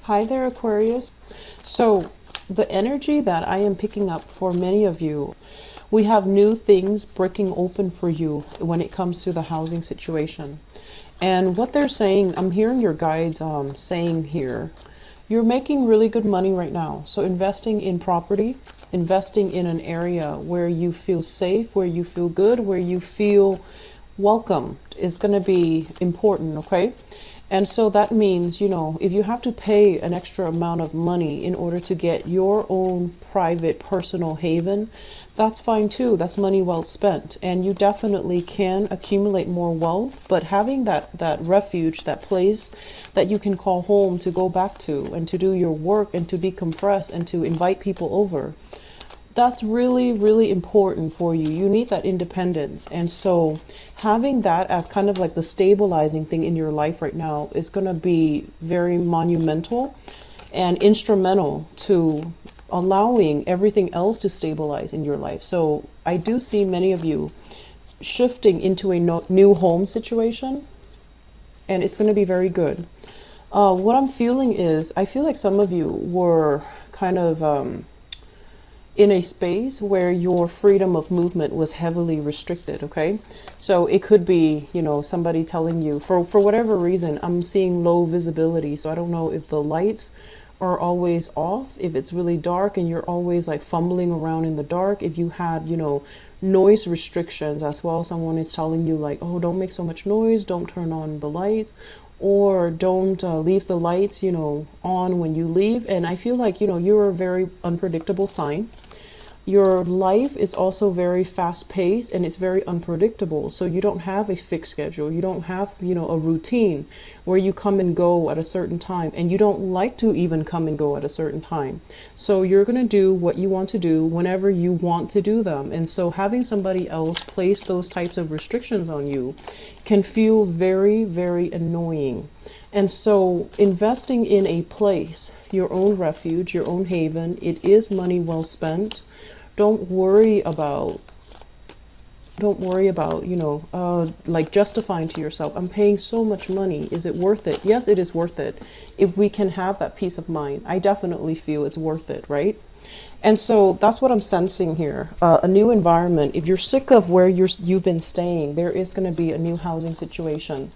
Hi there, Aquarius. So, the energy that I am picking up for many of you, we have new things breaking open for you when it comes to the housing situation. And what they're saying, I'm hearing your guides saying here, you're making really good money right now. So, investing in property, investing in an area where you feel safe, where you feel good, where you feel welcome is going to be important, okay? And so that means, if you have to pay an extra amount of money in order to get your own private personal haven, that's fine too. That's money well spent. And you definitely can accumulate more wealth, but having that refuge, that place that you can call home to go back to and to do your work and to decompress and to invite people over, that's really, really important for you. You need that independence. And so having that as kind of like the stabilizing thing in your life right now is going to be very monumental and instrumental to allowing everything else to stabilize in your life. So I do see many of you shifting into a new home situation, and it's going to be very good. What I'm feeling is, I feel like some of you were kind of in a space where your freedom of movement was heavily restricted, okay? So it could be, somebody telling you, for whatever reason, I'm seeing low visibility, so I don't know if the lights are always off, if it's really dark and you're always like fumbling around in the dark, if you had, noise restrictions as well. Someone is telling you like, oh, don't make so much noise, don't turn on the lights, or don't leave the lights, on when you leave. And I feel like, you're a very unpredictable sign. Your life is also very fast paced and it's very unpredictable. So you don't have a fixed schedule. You don't have, a routine where you come and go at a certain time, and you don't like to even come and go at a certain time. So you're going to do what you want to do whenever you want to do them. And so having somebody else place those types of restrictions on you can feel very, very annoying. And so investing in a place, your own refuge, your own haven, it is money well spent. Don't worry about, like justifying to yourself, I'm paying so much money. Is it worth it? Yes, it is worth it. If we can have that peace of mind, I definitely feel it's worth it, right? And so that's what I'm sensing here. A new environment. If you're sick of where you've been staying, there is going to be a new housing situation.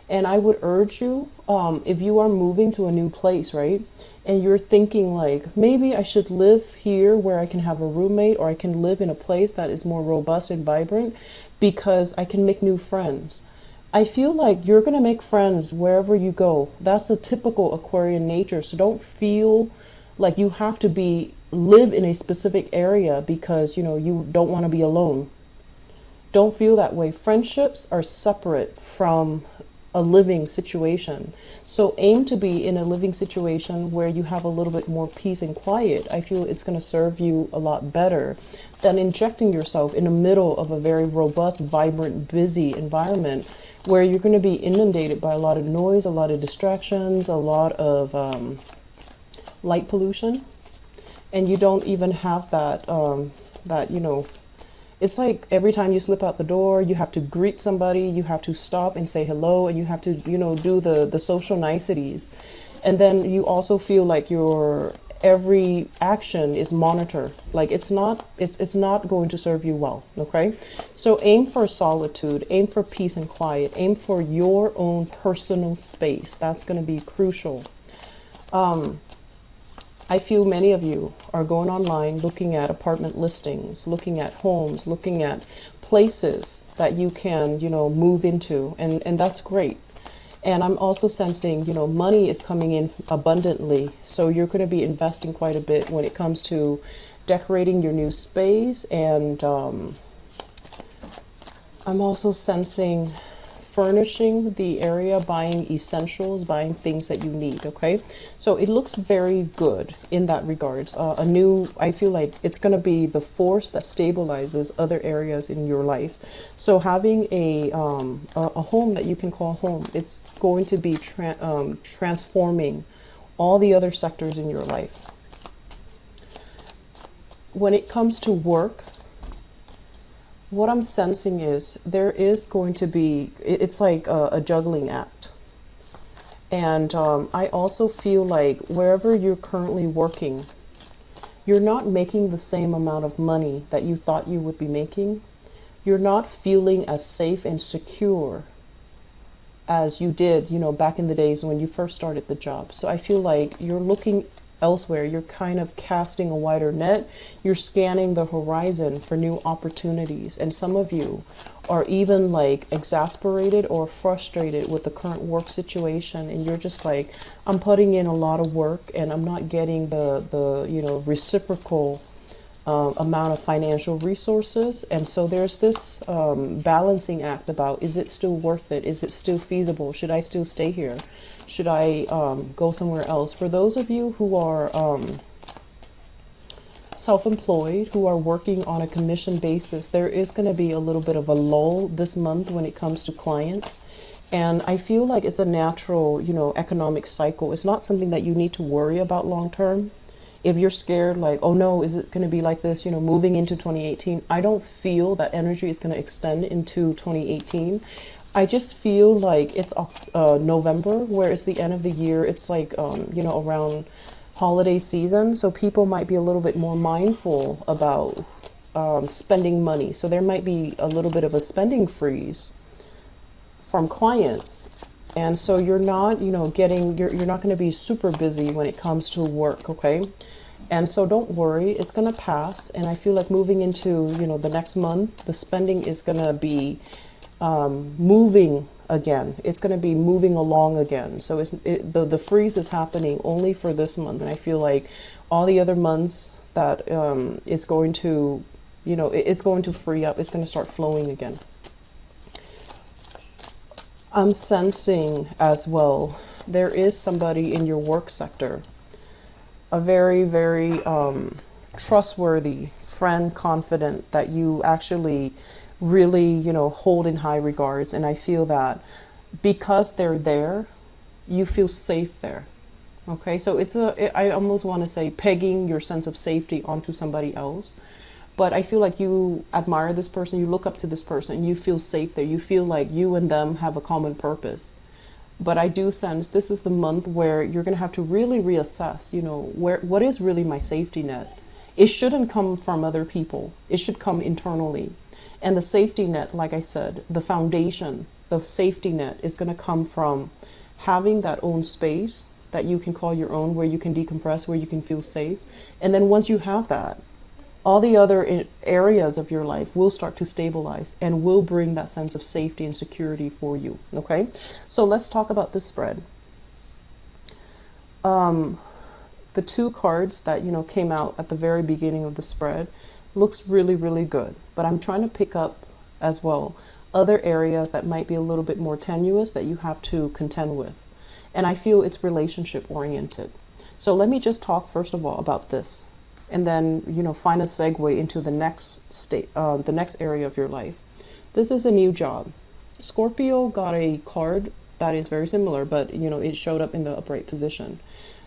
And I would urge you, if you are moving to a new place, right? And you're thinking like, maybe I should live here where I can have a roommate, or I can live in a place that is more robust and vibrant because I can make new friends. I feel like you're going to make friends wherever you go. That's a typical Aquarian nature. So don't feel like you have to live in a specific area because, you don't want to be alone. Don't feel that way. Friendships are separate from a living situation. So aim to be in a living situation where you have a little bit more peace and quiet. I feel it's going to serve you a lot better than injecting yourself in the middle of a very robust, vibrant, busy environment where you're going to be inundated by a lot of noise, a lot of distractions, a lot of light pollution, and you don't even have that it's like every time you slip out the door, you have to greet somebody, you have to stop and say hello, and you have to, do the social niceties. And then you also feel like your every action is monitored. Like it's not going to serve you well, okay? So aim for solitude, aim for peace and quiet, aim for your own personal space. That's going to be crucial. I feel many of you are going online looking at apartment listings, looking at homes, looking at places that you can, move into, and that's great. And I'm also sensing, money is coming in abundantly, so you're going to be investing quite a bit when it comes to decorating your new space. And I'm also sensing furnishing the area, buying essentials, buying things that you need, okay? So it looks very good in that regards. I feel like it's going to be the force that stabilizes other areas in your life. So having a home that you can call home, it's going to be transforming all the other sectors in your life. When it comes to work, what I'm sensing is there is going to be, it's like a juggling act. And I also feel like wherever you're currently working, you're not making the same amount of money that you thought you would be making. You're not feeling as safe and secure as you did, back in the days when you first started the job. So I feel like you're looking elsewhere. You're kind of casting a wider net. You're scanning the horizon for new opportunities. And some of you are even like exasperated or frustrated with the current work situation. And you're just like, I'm putting in a lot of work and I'm not getting the reciprocal amount of financial resources. And so there's this balancing act about, is it still worth it? Is it still feasible? Should I still stay here? Should I go somewhere else? For those of you who are self-employed, who are working on a commission basis, there is going to be a little bit of a lull this month when it comes to clients. And I feel like it's a natural, economic cycle. It's not something that you need to worry about long term. If you're scared, like, oh no, is it going to be like this, moving into 2018? I don't feel that energy is going to extend into 2018. I just feel like it's November, where it's the end of the year. It's like, around holiday season. So people might be a little bit more mindful about spending money. So there might be a little bit of a spending freeze from clients. And so you're not, you're not going to be super busy when it comes to work, okay? And so don't worry, it's going to pass. And I feel like moving into, the next month, the spending is going to be moving again. It's going to be moving along again. So the freeze is happening only for this month. And I feel like all the other months that it's going to, it's going to free up. It's going to start flowing again. I'm sensing as well, there is somebody in your work sector, a very, very trustworthy friend, confident, that you actually really, hold in high regards. And I feel that because they're there, you feel safe there. Okay, so I almost want to say pegging your sense of safety onto somebody else. But I feel like you admire this person, you look up to this person, and you feel safe there. You feel like you and them have a common purpose. But I do sense this is the month where you're going to have to really reassess, what is really my safety net? It shouldn't come from other people. It should come internally. And the safety net, like I said, the foundation, the safety net is going to come from having that own space that you can call your own, where you can decompress, where you can feel safe. And then once you have that, all the other areas of your life will start to stabilize and will bring that sense of safety and security for you. Okay, so let's talk about this spread. The two cards that came out at the very beginning of the spread looks really, really good. But I'm trying to pick up as well other areas that might be a little bit more tenuous that you have to contend with. And I feel it's relationship oriented. So let me just talk first of all about this, and then find a segue into the next the next area of your life. This is a new job. Scorpio got a card that is very similar, but it showed up in the upright position.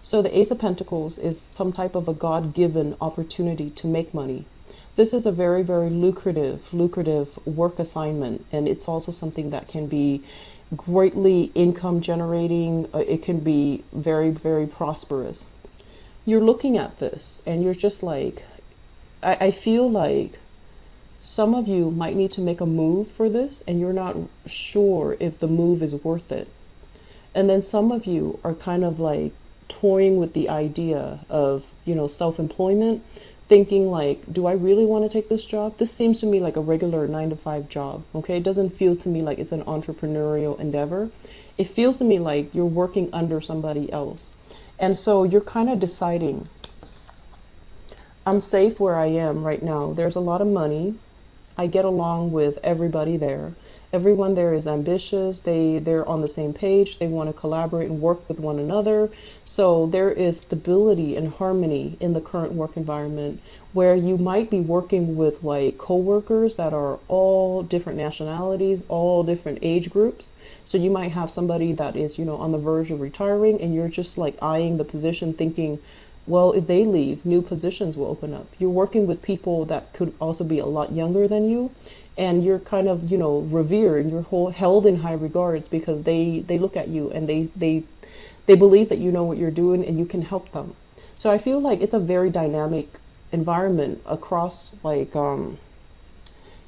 So the Ace of Pentacles is some type of a God-given opportunity to make money. This is a very, very lucrative work assignment, and it's also something that can be greatly income generating. It can be very, very prosperous. You're looking at this and you're just like, I feel like some of you might need to make a move for this and you're not sure if the move is worth it. And then some of you are kind of like toying with the idea of, self-employment, thinking like, do I really want to take this job? This seems to me like a regular 9-to-5 job. Okay, it doesn't feel to me like it's an entrepreneurial endeavor. It feels to me like you're working under somebody else. And so you're kind of deciding, I'm safe where I am right now. There's a lot of money. I get along with everybody there. Everyone there is ambitious. They're on the same page. They want to collaborate and work with one another. So there is stability and harmony in the current work environment, where you might be working with like coworkers that are all different nationalities, all different age groups. So you might have somebody that is, on the verge of retiring, and you're just like eyeing the position thinking, well, if they leave, new positions will open up. You're working with people that could also be a lot younger than you, and you're kind of, revered, you're held in high regards because they look at you and they they believe that you know what you're doing and you can help them. So I feel like it's a very dynamic environment across, like,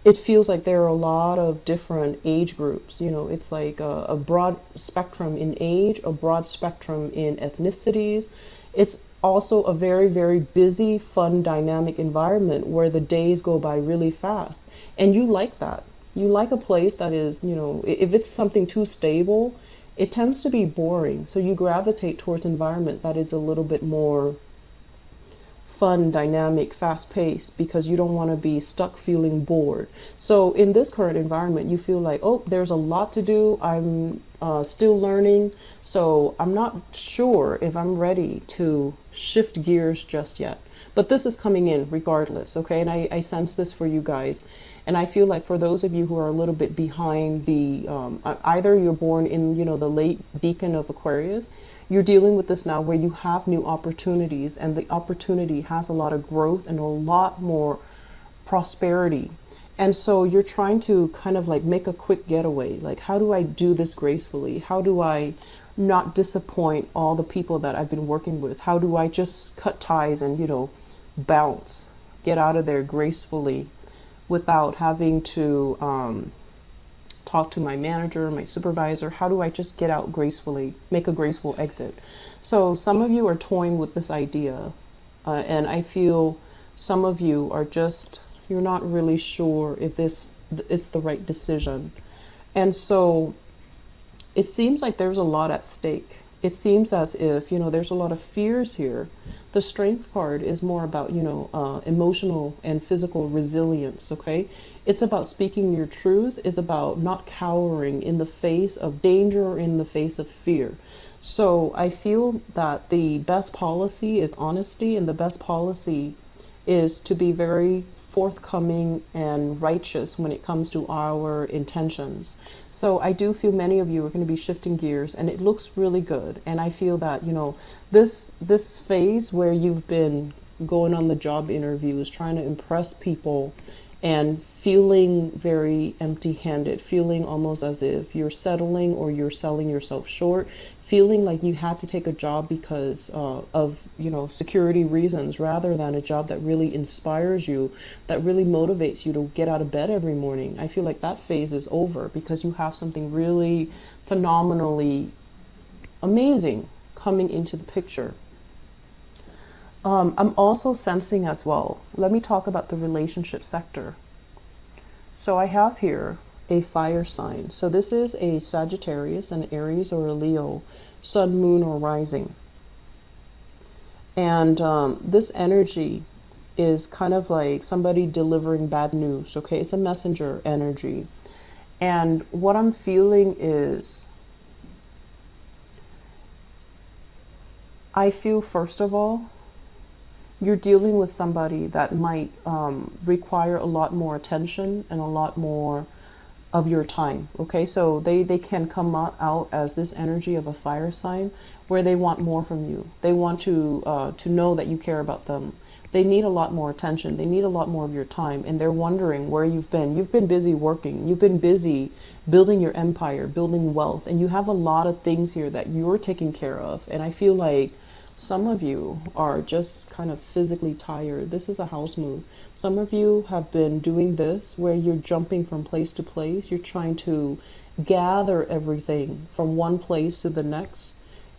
it feels like there are a lot of different age groups. You know, it's like a broad spectrum in age, a broad spectrum in ethnicities. It's also a very, very busy, fun, dynamic environment where the days go by really fast. And you like that. You like a place that is, you know, if it's something too stable, it tends to be boring. So you gravitate towards environment that is a little bit more fun, dynamic, fast paced, because you don't want to be stuck feeling bored. So in this current environment, you feel like, oh, there's a lot to do. I'm still learning. So I'm not sure if I'm ready to shift gears just yet. But this is coming in regardless, okay? And I sense this for you guys. And I feel like for those of you who are a little bit behind the, either you're born in, you know, the late decan of Aquarius, you're dealing with this now where you have new opportunities, and the opportunity has a lot of growth and a lot more prosperity. And so you're trying to kind of like make a quick getaway. Like, how do I do this gracefully? How do I not disappoint all the people that I've been working with? How do I just cut ties and, you know, bounce, get out of there gracefully without having to talk to my manager, my supervisor? How do I just get out gracefully, make a graceful exit? So some of you are toying with this idea, and I feel some of you are just, you're not really sure if this is the right decision. And so it seems like there's a lot at stake. It seems as if, you know, there's a lot of fears here. The Strength card is more about, you know, emotional and physical resilience, okay? It's about speaking your truth. It's about not cowering in the face of danger or in the face of fear. So I feel that the best policy is honesty, and the best policy is to be very forthcoming and righteous when it comes to our intentions. So I do feel many of you are going to be shifting gears, and it looks really good. And I feel that, you know, this phase where you've been going on the job interviews, trying to impress people, and feeling very empty-handed, feeling almost as if you're settling or you're selling yourself short, feeling like you had to take a job because of, you know, security reasons, rather than a job that really inspires you, that really motivates you to get out of bed every morning. I feel like that phase is over, because you have something really phenomenally amazing coming into the picture. I'm also sensing as well, let me talk about the relationship sector. So I have here a fire sign. So this is a Sagittarius, an Aries, or a Leo, sun, moon, or rising. And this energy is kind of like somebody delivering bad news, okay? It's a messenger energy. And what I'm feeling is, I feel, first of all, you're dealing with somebody that might require a lot more attention and a lot more of your time, okay? So they can come out as this energy of a fire sign where they want more from you. They want to know that you care about them. They need a lot more attention. They need a lot more of your time, and they're wondering where you've been. You've been busy working. You've been busy building your empire, building wealth, and you have a lot of things here that you're taking care of. And I feel like some of you are just kind of physically tired. This is a house move. Some of you have been doing this where you're jumping from place to place. You're trying to gather everything from one place to the next.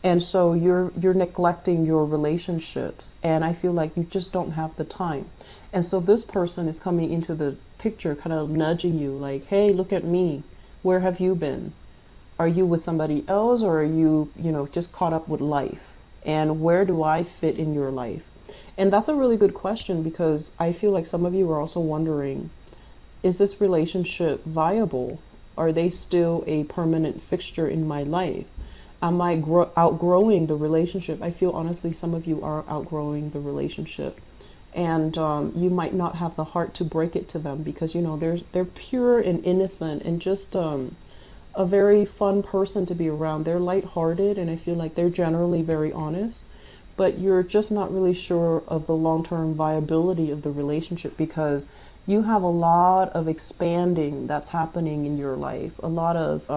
And so you're neglecting your relationships. And I feel like you just don't have the time. And so this person is coming into the picture, kind of nudging you like, hey, look at me. Where have you been? Are you with somebody else, or are you, you know, just caught up with life? And where do I fit in your life? And that's a really good question, because I feel like some of you are also wondering, is this relationship viable? Are they still a permanent fixture in my life? Am I outgrowing the relationship? I feel honestly some of you are outgrowing the relationship. And you might not have the heart to break it to them, because, you know, they're pure and innocent and just a very fun person to be around. They're lighthearted, and I feel like they're generally very honest, but you're just not really sure of the long-term viability of the relationship, because you have a lot of expanding that's happening in your life, a lot of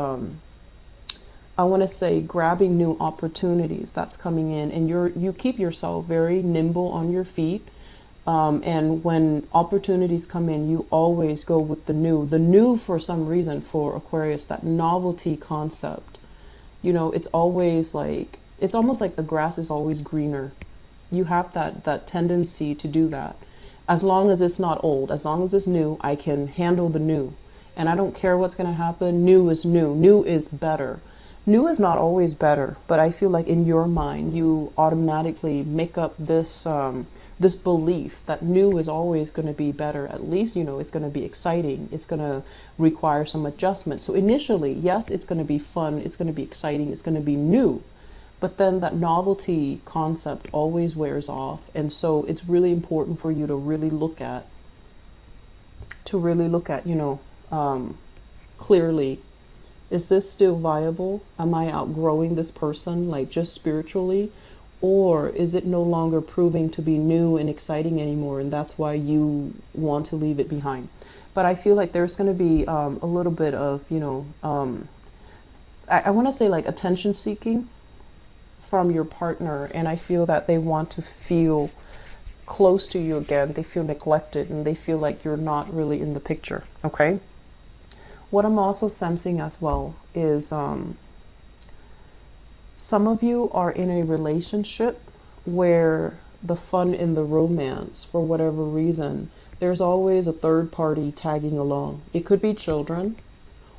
I want to say grabbing new opportunities that's coming in, and you keep yourself very nimble on your feet. And when opportunities come in, you always go with the new. The new, for some reason, for Aquarius, that novelty concept. You know, it's always like, it's almost like the grass is always greener. You have that tendency to do that. As long as it's not old, as long as it's new, I can handle the new. And I don't care what's going to happen. New is new. New is better. New is not always better, but I feel like in your mind, you automatically make up this this belief that new is always going to be better. At least, you know, it's going to be exciting. It's going to require some adjustment. So initially, yes, it's going to be fun. It's going to be exciting. It's going to be new. But then that novelty concept always wears off. And so it's really important for you to really look at, you know, clearly, is this still viable? Am I outgrowing this person, like just spiritually? Or is it no longer proving to be new and exciting anymore, and that's why you want to leave it behind? But I feel like there's going to be a little bit of, you know, I want to say like attention seeking from your partner, and I feel that they want to feel close to you again. They feel neglected, and they feel like you're not really in the picture, okay? What I'm also sensing as well is some of you are in a relationship where the fun in the romance, for whatever reason, there's always a third party tagging along. It could be children,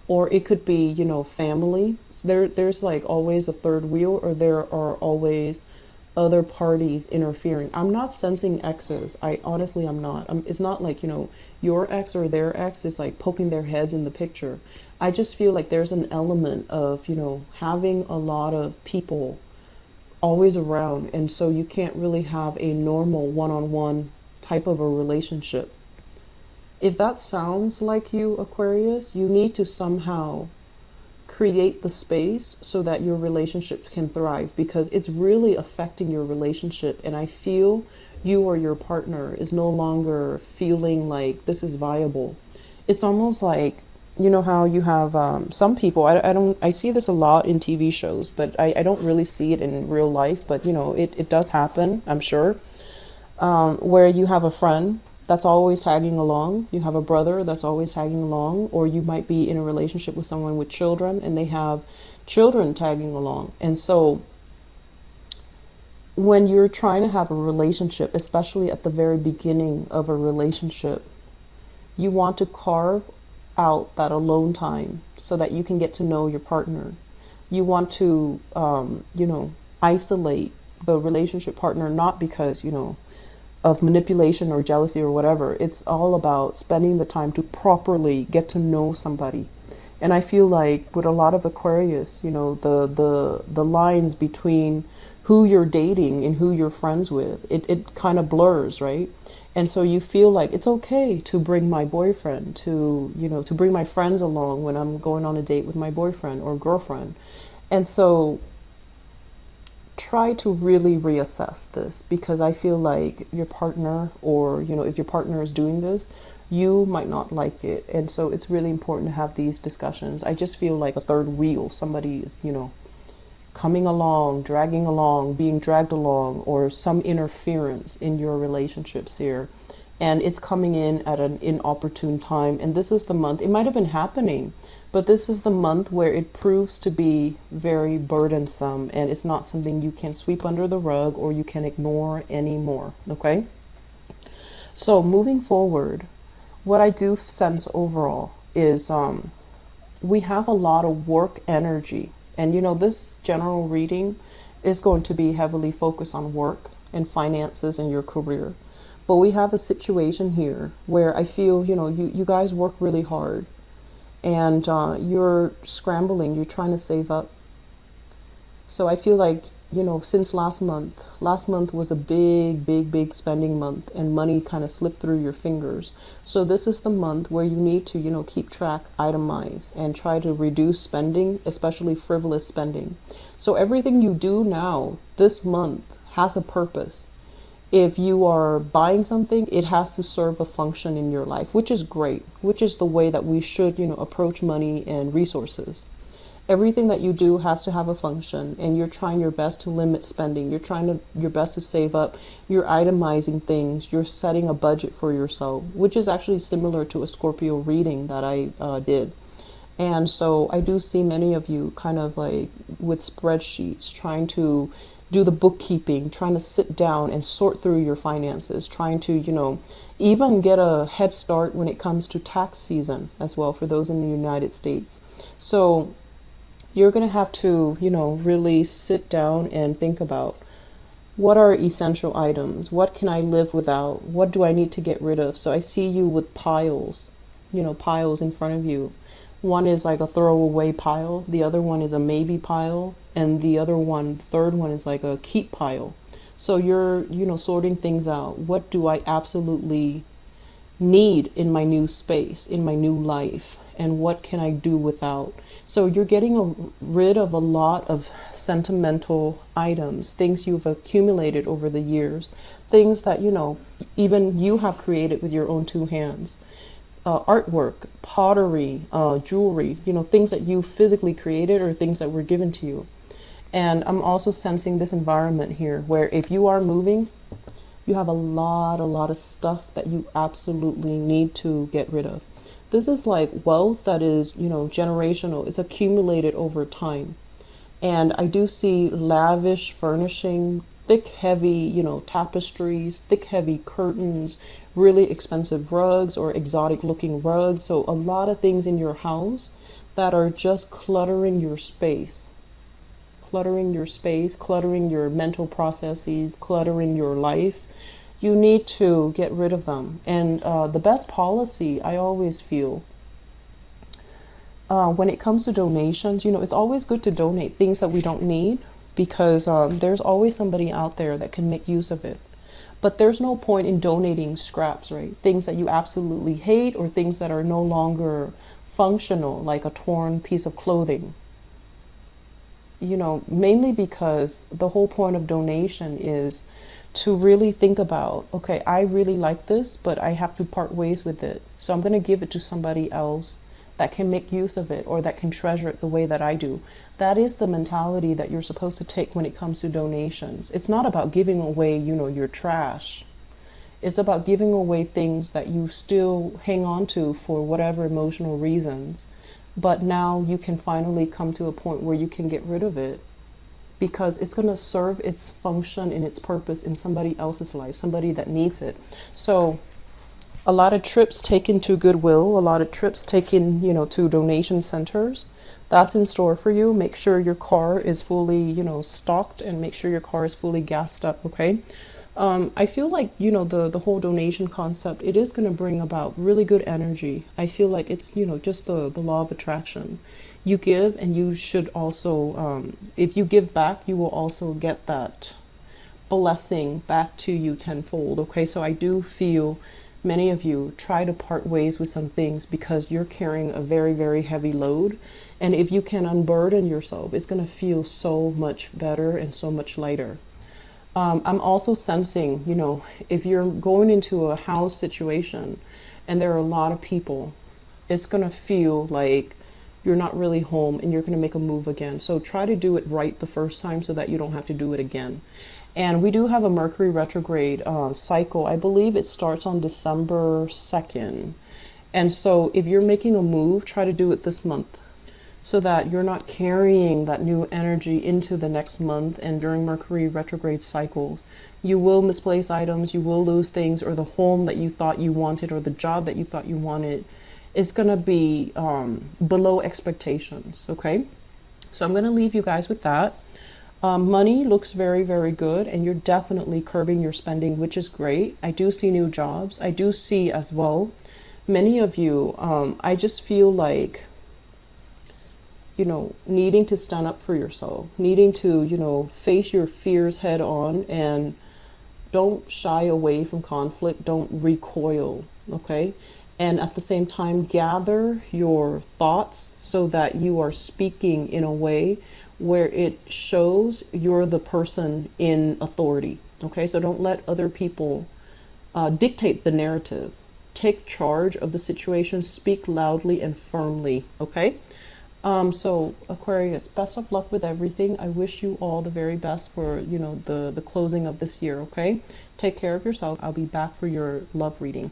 or it could be, you know, family. So there's like always a third wheel, or there are always other parties interfering. I'm not sensing exes. Honestly, I'm not. It's not like, you know, your ex or their ex is like poking their heads in the picture. I just feel like there's an element of, you know, having a lot of people always around, and so you can't really have a normal one-on-one type of a relationship. If that sounds like you, Aquarius, you need to somehow create the space so that your relationship can thrive, because it's really affecting your relationship. And I feel you or your partner is no longer feeling like this is viable. It's almost like, you know how you have some people, I see this a lot in TV shows, but I don't really see it in real life, but you know, it does happen, I'm sure, where you have a friend that's always tagging along, you have a brother that's always tagging along, or you might be in a relationship with someone with children and they have children tagging along. And so when you're trying to have a relationship, especially at the very beginning of a relationship, you want to carve out that alone time so that you can get to know your partner. You want to, you know, isolate the relationship partner, not because, you know, of manipulation or jealousy or whatever. It's all about spending the time to properly get to know somebody. And I feel like with a lot of Aquarius, you know, the lines between who you're dating and who you're friends with, it kind of blurs, right? And so you feel like it's okay to bring my boyfriend, to, you know, to bring my friends along when I'm going on a date with my boyfriend or girlfriend. And so try to really reassess this, because I feel like your partner, or, you know, if your partner is doing this, you might not like it. And so it's really important to have these discussions. I just feel like a third wheel, somebody is, you know, coming along, dragging along, being dragged along, or some interference in your relationships here. And it's coming in at an inopportune time. And this is the month, it might have been happening, but this is the month where it proves to be very burdensome, and it's not something you can sweep under the rug or you can ignore anymore, okay? So moving forward, what I do sense overall is we have a lot of work energy. And you know, this general reading is going to be heavily focused on work and finances and your career. But we have a situation here where I feel, you know, you guys work really hard, and you're scrambling, you're trying to save up. So I feel like, you know, since last month was a big spending month, and money kind of slipped through your fingers. So this is the month where you need to, you know, keep track, itemize, and try to reduce spending, especially frivolous spending. So everything you do now this month has a purpose. If you are buying something, it has to serve a function in your life, which is great, which is the way that we should, you know, approach money and resources. Everything that you do has to have a function, and you're trying your best to limit spending. You're trying your best to save up. You're itemizing things. You're setting a budget for yourself, which is actually similar to a Scorpio reading that I did. And so I do see many of you kind of like with spreadsheets, trying to do the bookkeeping, trying to sit down and sort through your finances, trying to, even get a head start when it comes to tax season as well for those in the United States. So you're going to have to, really sit down and think about, what are essential items? What can I live without? What do I need to get rid of? So I see you with piles, piles in front of you. One is like a throwaway pile. The other one is a maybe pile. And the third one is like a keep pile. So you're, sorting things out. What do I absolutely need in my new space, in my new life? And what can I do without? So you're getting rid of a lot of sentimental items, things you've accumulated over the years, things that, even you have created with your own two hands. Artwork, pottery, jewelry, things that you physically created or things that were given to you. And I'm also sensing this environment here where if you are moving, you have a lot of stuff that you absolutely need to get rid of. This is like wealth that is, generational. It's accumulated over time. And I do see lavish furnishing, thick, heavy, tapestries, thick, heavy curtains, really expensive rugs or exotic looking rugs. So a lot of things in your house that are just cluttering your space, cluttering your mental processes, cluttering your life. You need to get rid of them. And the best policy, I always feel, when it comes to donations, it's always good to donate things that we don't need, because there's always somebody out there that can make use of it. But there's no point in donating scraps, right? Things that you absolutely hate or things that are no longer functional, like a torn piece of clothing. Mainly because the whole point of donation is to really think about, okay, I really like this, but I have to part ways with it. So I'm going to give it to somebody else that can make use of it or that can treasure it the way that I do. That is the mentality that you're supposed to take when it comes to donations. It's not about giving away, your trash. It's about giving away things that you still hang on to for whatever emotional reasons. But now you can finally come to a point where you can get rid of it because it's going to serve its function and its purpose in somebody else's life, somebody that needs it. So a lot of trips taken to Goodwill, a lot of trips taken, to donation centers. That's in store for you. Make sure your car is fully, stocked, and make sure your car is fully gassed up, okay? I feel like, the whole donation concept, it is going to bring about really good energy. I feel like it's, just the law of attraction. You give, and you should also, if you give back, you will also get that blessing back to you tenfold, okay? So I do feel many of you try to part ways with some things because you're carrying a very, very heavy load. And if you can unburden yourself, it's going to feel so much better and so much lighter. I'm also sensing, if you're going into a house situation and there are a lot of people, it's going to feel like you're not really home and you're going to make a move again. So try to do it right the first time so that you don't have to do it again. And we do have a Mercury retrograde cycle. I believe it starts on December 2nd. And so if you're making a move, try to do it this month so that you're not carrying that new energy into the next month. And during Mercury retrograde cycles, you will misplace items, you will lose things, or the home that you thought you wanted or the job that you thought you wanted is going to be below expectations, okay? So I'm going to leave you guys with that. Money looks very, very good, and you're definitely curbing your spending, which is great. I do see new jobs. I do see as well, many of you, I just feel like, needing to stand up for yourself, needing to, face your fears head on, and don't shy away from conflict. Don't recoil, okay? And at the same time, gather your thoughts so that you are speaking in a way where it shows you're the person in authority, okay? So don't let other people dictate the narrative. Take charge of the situation, speak loudly and firmly, okay? So Aquarius, best of luck with everything. I wish you all the very best for, the closing of this year, okay? Take care of yourself. I'll be back for your love reading.